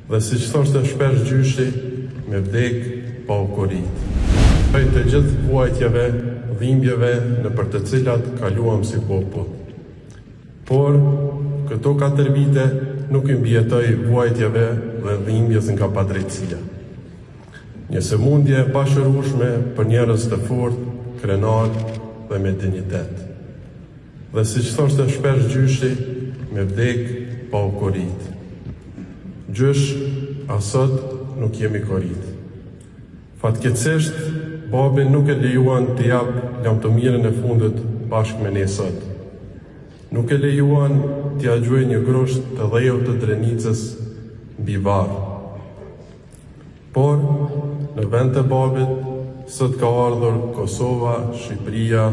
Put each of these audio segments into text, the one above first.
Dhe si që thoshte shpesh gjyshi, me vdek pa u korrit. Prej të gjithë vuajtjeve, dhimbjeve në për të cilat kaluam si popull. Por, këto 4 vite nuk i mbjetoj vuajtjeve dhe dhimbjes nga padrejtësia. Një sëmundje pashërueshme për njerëz të fortë, krenar dhe me dignitet. Dhe si që thoshte shpesh gjyshi, me vdek pa u korrit. Gjysh, asot nuk jemi korrit. Fatkeqësisht, babi nuk e lejuan të jap lamtomirën e fundit bashkë me ne sot. Nuk e lejuan t'ia gjuaj një grosht të dhejut të Drenicës mbi varr. Por, në vend të babit, sot ka ardhur Kosova, Shqipëria,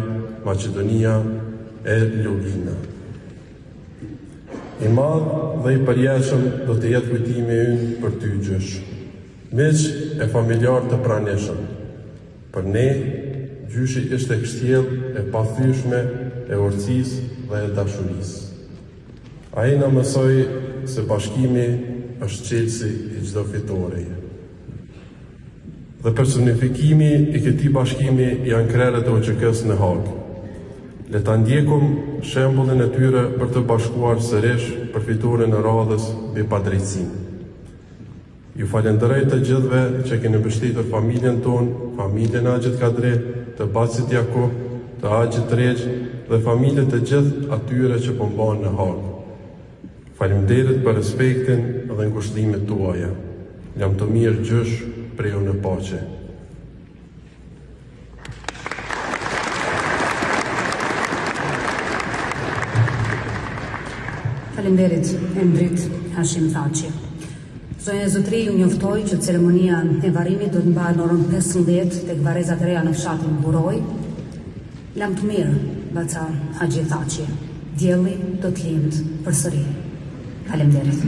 Maqedonia e Lulina. I madh dhe i përjetshëm do të jetë kujtimi ynë për ty gjysh. Miq e familjar të pranishëm. Për ne, gjyshi ishte kështjell e pathyeshme e urtësisë dhe e dashurisë. Ai na mësoi se bashkimi është çelësi i çdo fitoreje. Dhe personifikimi i këtij bashkimi janë krerët e OÇK-s në Hag. Le ta ndjekum shembullin e tyre për të bashkuar sërish për fitoren e radhës mbi padrejtësinë. Ju falenderoj të gjithëve që keni mbështetur familjen tonë, familjen Agjit Kadri, të Bacit Jakub, të Agjit Rregj dhe familjet të gjithë atyre që po mbahen në Hag. Faleminderit për respektin dhe ngushëllimet tuaja. Lamtomir gjysh, preju në paqe. Faleminderit, Endrit Hashim Thaçi. Zonja Zotri ju njoftoi që ceremonia e varrimit do të mbahet në orën 15 tek varrezat e reja në fshatin Buroj. Lamtomir Baca Haxhi Thaçi. Dielli do të lindë përsëri. Faleminderit.